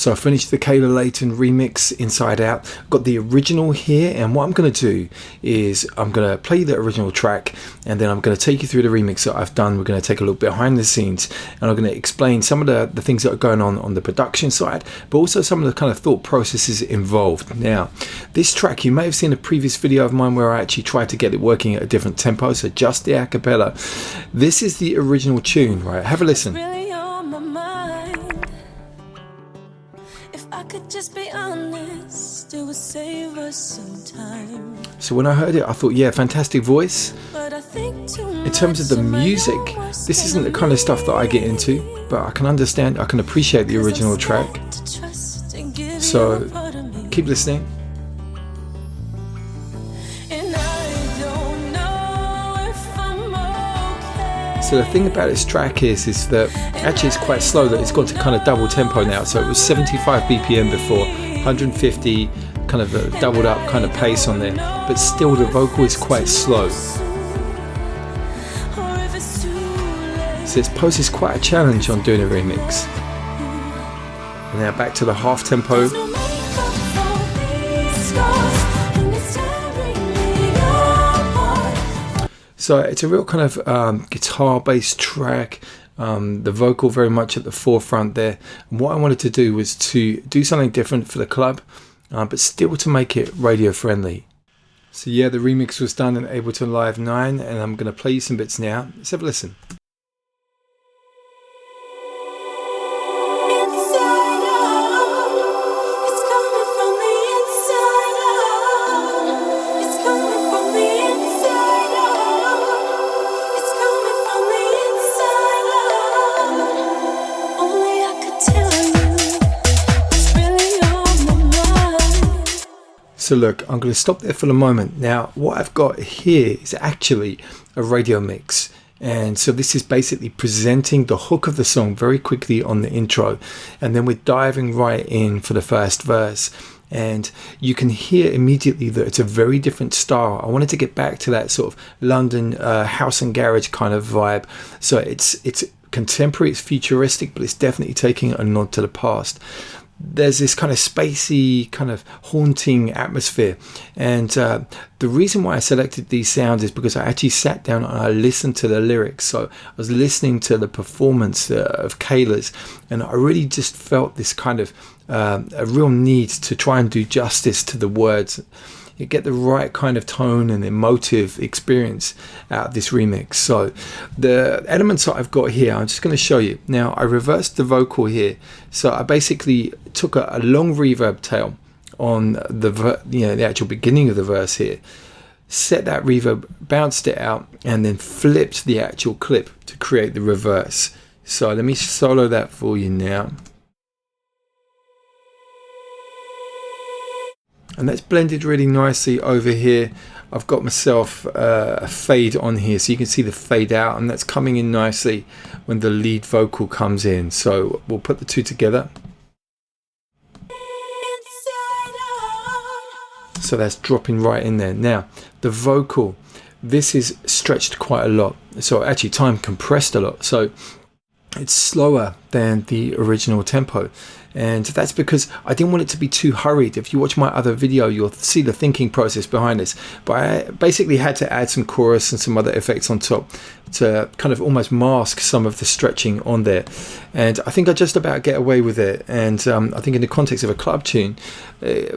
So I finished the Kayla Layton remix Inside Out. Got the original here, and what I'm going to do is I'm going to play the original track, and then I'm going to take you through the remix that I've done. We're going to take a look behind the scenes, and I'm going to explain some of the things that are going on the production side, but also some of the kind of thought processes involved. Now, this track, you may have seen a previous video of mine where I actually tried to get it working at a different tempo, so just the a cappella. This is the original tune, right? Have a listen. Just be honest, it would save us some time. So when I heard it, I thought, yeah, fantastic voice. In terms of the music, this isn't the kind of stuff that I get into, but I can understand, I can appreciate the original track. So keep listening. So the thing about this track is that actually it's quite slow, that it's gone to kind of double tempo now. So it was 75 BPM before, 150, kind of a doubled up kind of pace on there, but still the vocal is quite slow. So it poses quite a challenge on doing a remix. And now back to the half tempo. So it's a real kind of guitar-based track, the vocal very much at the forefront there. And what I wanted to do was to do something different for the club, but still to make it radio-friendly. So yeah, the remix was done in Ableton Live 9, and I'm going to play you some bits now. Let's have a listen. So look, I'm going to stop there for the moment. Now, what I've got here is actually a radio mix. And so this is basically presenting the hook of the song very quickly on the intro. And then we're diving right in for the first verse. And you can hear immediately that it's a very different style. I wanted to get back to that sort of London house and garage kind of vibe. So it's contemporary, it's futuristic, but it's definitely taking a nod to the past. There's this kind of spacey, kind of haunting atmosphere, and the reason why I selected these sounds is because I actually sat down and I listened to the lyrics. So I was listening to the performance of Kayla's, and I really just felt this kind of a real need to try and do justice to the words. You get the right kind of tone and emotive experience out of this remix. So the elements that I've got here, I'm just going to show you. Now, I reversed the vocal here. So I basically took a long reverb tail on the actual beginning of the verse here, set that reverb, bounced it out, and then flipped the actual clip to create the reverse. So let me solo that for you now. And that's blended really nicely over here. I've got myself a fade on here, so you can see the fade out, and that's coming in nicely when the lead vocal comes in. So we'll put the two together. So that's dropping right in there. Now, the vocal, this is stretched quite a lot. So actually time compressed a lot. So it's slower than the original tempo. And that's because I didn't want it to be too hurried. If you watch my other video, you'll see the thinking process behind this. But I basically had to add some chorus and some other effects on top to kind of almost mask some of the stretching on there. And I think I just about get away with it. And I think in the context of a club tune,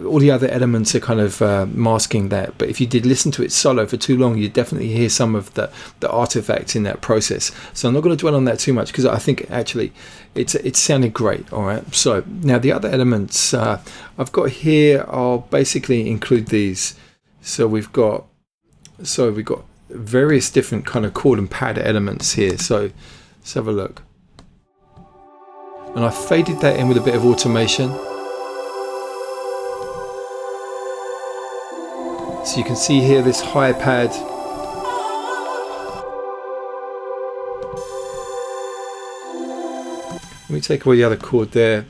all the other elements are kind of masking that. But if you did listen to it solo for too long, you'd definitely hear some of the artifacts in that process. So I'm not going to dwell on that too much, because I think actually it sounded great. All right. So now the other elements I've got here, I'll basically include these. So we've got various different kind of chord and pad elements here. So let's have a look. And I faded that in with a bit of automation. So you can see here this high pad. Let me take away the other chord there.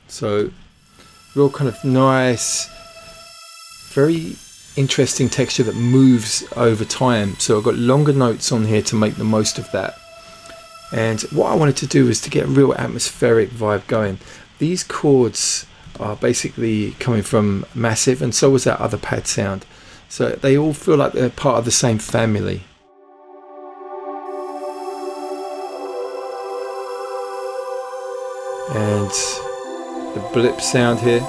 So real kind of nice, very interesting texture that moves over time. So I've got longer notes on here to make the most of that. And what I wanted to do is to get a real atmospheric vibe going. These chords are basically coming from Massive, and so was that other pad sound. So they all feel like they're part of the same family. And the blip sound here.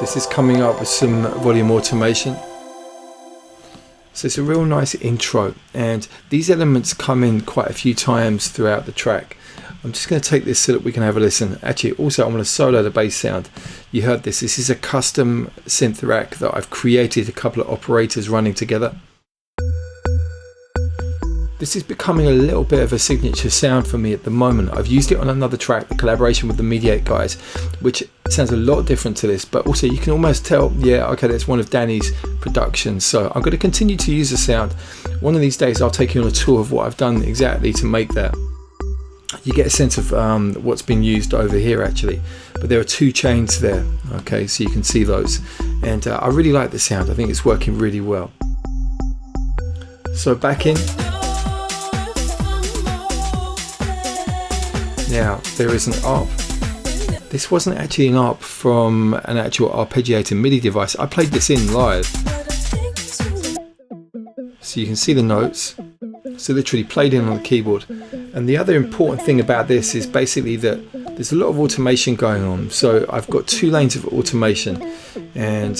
This is coming up with some volume automation. So it's a real nice intro, and these elements come in quite a few times throughout the track. I'm just going to take this so that we can have a listen. Actually, also I'm going to solo the bass sound. You heard this. This is a custom synth rack that I've created, a couple of operators running together. This is becoming a little bit of a signature sound for me at the moment. I've used it on another track, the collaboration with the Mediate guys, which sounds a lot different to this, but also you can almost tell, yeah, okay, that's one of Danny's productions. So I'm going to continue to use the sound. One of these days I'll take you on a tour of what I've done exactly to make that. You get a sense of what's been used over here actually, but there are 2 chains there, okay, so you can see those, and I really like the sound. I think it's working really well. So back in. Now there is an ARP. This wasn't actually an ARP from an actual arpeggiator MIDI device. I played this in live. So you can see the notes. So literally played in on the keyboard. And the other important thing about this is basically that there's a lot of automation going on. So I've got 2 lanes of automation, and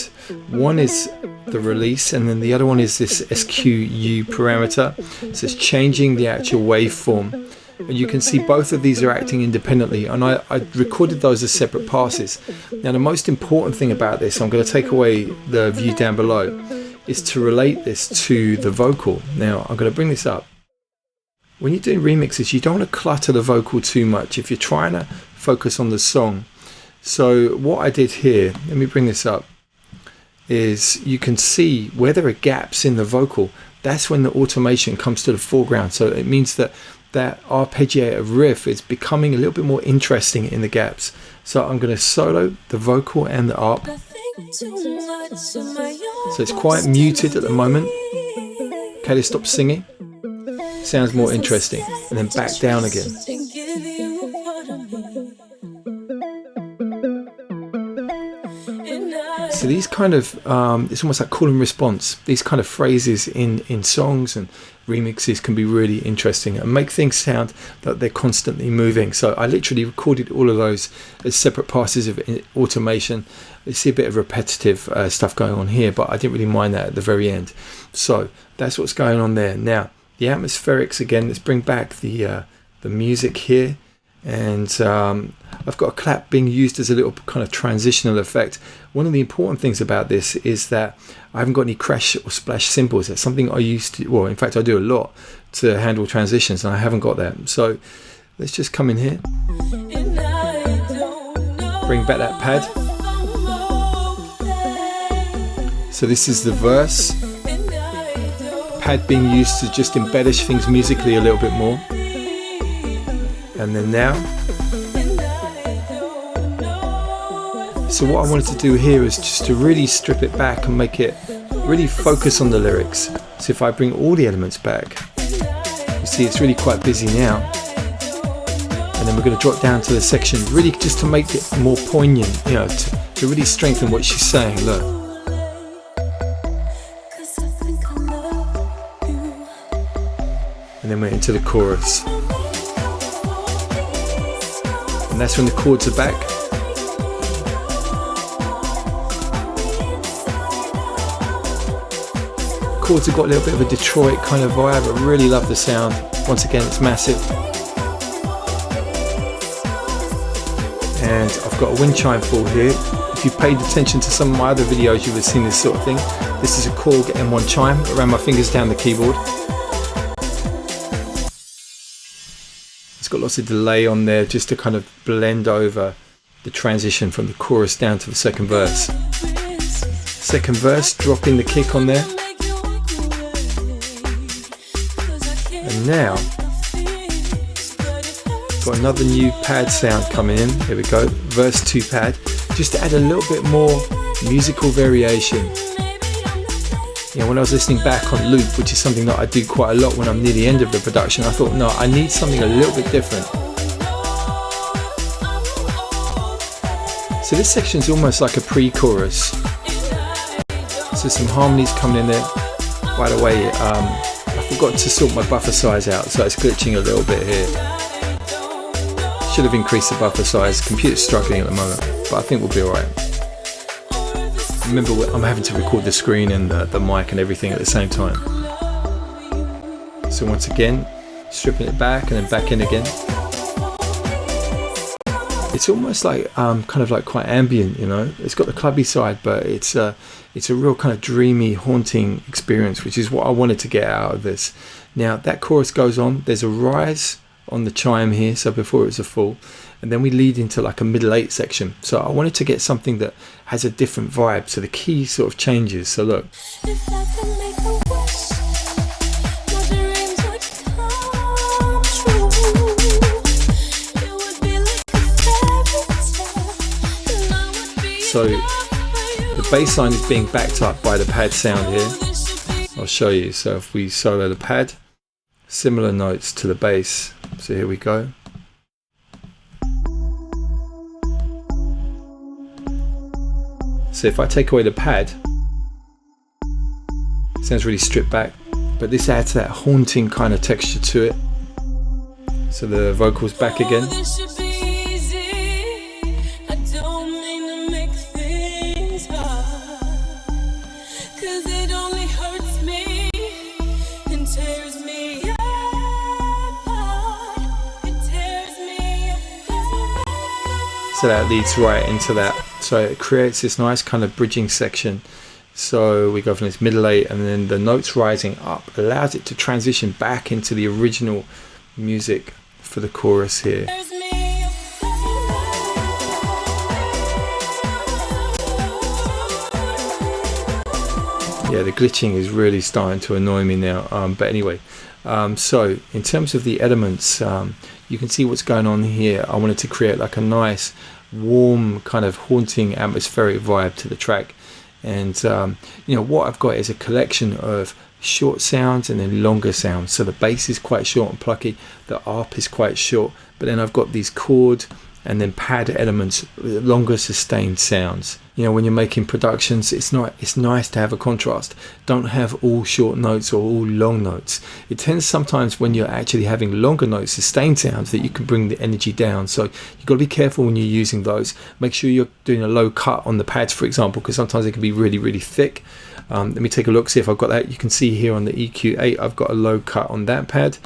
one is the release, and then the other one is this SQU parameter. So it's changing the actual waveform. And you can see both of these are acting independently, and I recorded those as separate passes. Now the most important thing about this, I'm going to take away the view down below, is to relate this to the vocal. Now I'm going to bring this up. When you're doing remixes, you don't want to clutter the vocal too much if you're trying to focus on the song. So what I did here, let me bring this up, is you can see where there are gaps in the vocal. That's when the automation comes to the foreground. So it means that that arpeggiator riff is becoming a little bit more interesting in the gaps. So I'm going to solo the vocal and the ARP. So it's quite muted at the moment. Okay, let's stop singing. Sounds more interesting. And then back down again. So these kind of, it's almost like call and response. These kind of phrases in songs and remixes can be really interesting and make things sound like they're constantly moving. So I literally recorded all of those as separate passes of automation. You see a bit of repetitive stuff going on here, but I didn't really mind that at the very end. So that's what's going on there. Now the atmospherics again. Let's bring back the music here. And I've got a clap being used as a little kind of transitional effect. One of the important things about this is that I haven't got any crash or splash cymbals. That's something I used to, well, in fact I do a lot to handle transitions, and I haven't got that. So let's just come in here, bring back that pad. So this is the verse, pad being used to just embellish things musically a little bit more. And then now, so what I wanted to do here is just to really strip it back and make it really focus on the lyrics. So if I bring all the elements back, you see it's really quite busy now. And then we're going to drop down to the section, really just to make it more poignant, you know, to really strengthen what she's saying. Look. And then we're into the chorus. And that's when the chords are back. Chords have got a little bit of a Detroit kind of vibe. I really love the sound. Once again, it's massive. And I've got a wind chime fall here. If you paid attention to some of my other videos, you would have seen this sort of thing. This is a Korg M1 chime. I ran my fingers down the keyboard. It's got lots of delay on there just to kind of blend over the transition from the chorus down to the second verse. Second verse, dropping the kick on there. And now, got another new pad sound coming in. Here we go, verse 2 pad, just to add a little bit more musical variation. You know, when I was listening back on loop, which is something that I do quite a lot when I'm near the end of the production, I thought, no, I need something a little bit different. So this section is almost like a pre-chorus. So some harmonies coming in there. By the way, I forgot to sort my buffer size out, so it's glitching a little bit here. Should have increased the buffer size. Computer's struggling at the moment, but I think we'll be alright. Remember, I'm having to record the screen and the mic and everything at the same time. So once again, stripping it back and then back in again. It's almost like kind of like quite ambient, you know. It's got the clubby side, but it's a real kind of dreamy, haunting experience, which is what I wanted to get out of this. Now that chorus goes on. There's a rise on the chime here, so before it was a full, and then we lead into like a middle 8 section. So I wanted to get something that has a different vibe, so the key sort of changes. So look. If I could make a wish, my dreams would come true. It would be like a fairy tale, and I would be So the bass line is being backed up by the pad sound here. I'll show you. So if we solo the pad, similar notes to the bass. So here we go. So if I take away the pad, it sounds really stripped back, but this adds that haunting kind of texture to it. So the vocals back again. This should be easy. I don't mean to make things hard, 'cause it only hurts me and tears me apart. It tears me apart. So that leads right into that. So it creates this nice kind of bridging section. So we go from this middle 8 and then the notes rising up allows it to transition back into the original music for the chorus here. Tears me apart. Yeah, the glitching is really starting to annoy me now. But anyway, so in terms of the elements, you can see what's going on here. I wanted to create like a nice, warm, kind of haunting, atmospheric vibe to the track. And you know, what I've got is a collection of short sounds and then longer sounds. So the bass is quite short and plucky, the arp is quite short, but then I've got these chord and then pad elements with longer sustained sounds. You know, when you're making productions, it's nice to have a contrast. Don't have all short notes or all long notes. It tends sometimes when you're actually having longer notes, sustained sounds, that you can bring the energy down. So you've got to be careful when you're using those. Make sure you're doing a low cut on the pads, for example, because sometimes they can be really, really thick. Let me take a look, see if I've got that. You can see here on the EQ8, I've got a low cut on that pad.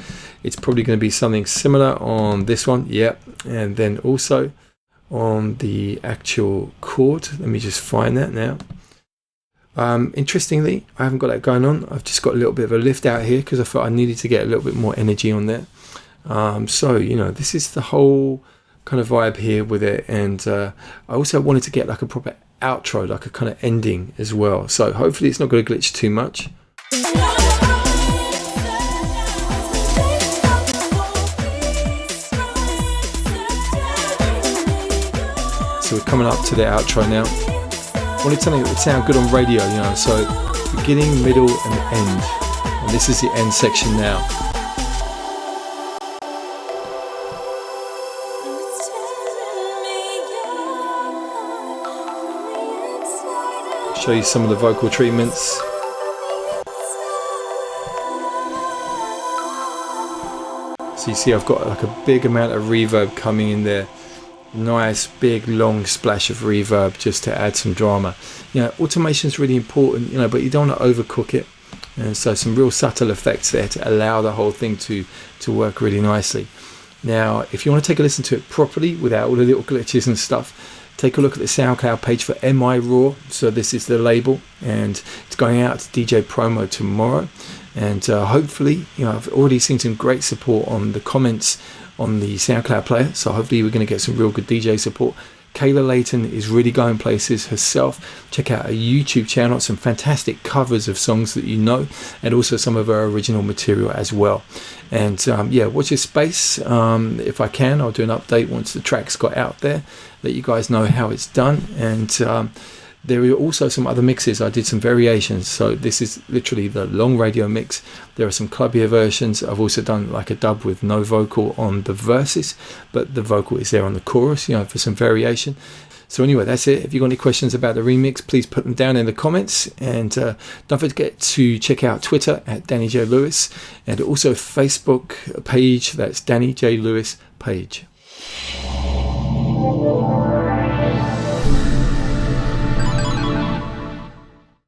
It's probably going to be something similar on this one. Yep. And then also on the actual chord. Let me just find that now. Interestingly, I haven't got that going on. I've just got a little bit of a lift out here because I thought I needed to get a little bit more energy on there. So, you know, this is the whole kind of vibe here with it. And I also wanted to get like a proper outro, like a kind of ending as well. So hopefully it's not going to glitch too much. So we're coming up to the outro now. I wanted something that would sound good on radio, you know, so beginning, middle and end. And this is the end section now. Show you some of the vocal treatments. So you see I've got like a big amount of reverb coming in there. Nice big long splash of reverb just to add some drama. You know, automation is really important, you know, but you don't want to overcook it. And so some real subtle effects there to allow the whole thing to work really nicely. Now, if you want to take a listen to it properly without all the little glitches and stuff, take a look at the SoundCloud page for MI Raw. So this is the label, and it's going out to DJ Promo tomorrow. And hopefully, you know, I've already seen some great support on the comments on the SoundCloud player, so hopefully we're going to get some real good DJ support. Kayla Layton is really going places herself. Check out her YouTube channel, some fantastic covers of songs that you know, and also some of her original material as well. And yeah, watch this space. If I can, I'll do an update once the track's got out there, let you guys know how it's done. And There are also some other mixes. I did some variations. So this is literally the long radio mix. There are some clubbier versions. I've also done like a dub with no vocal on the verses, but the vocal is there on the chorus, for some variation. So anyway, that's it. If you've got any questions about the remix, please put them down in the comments. And don't forget to check out Twitter at Danny J. Lewis, and also Facebook page, that's Danny J. Lewis page.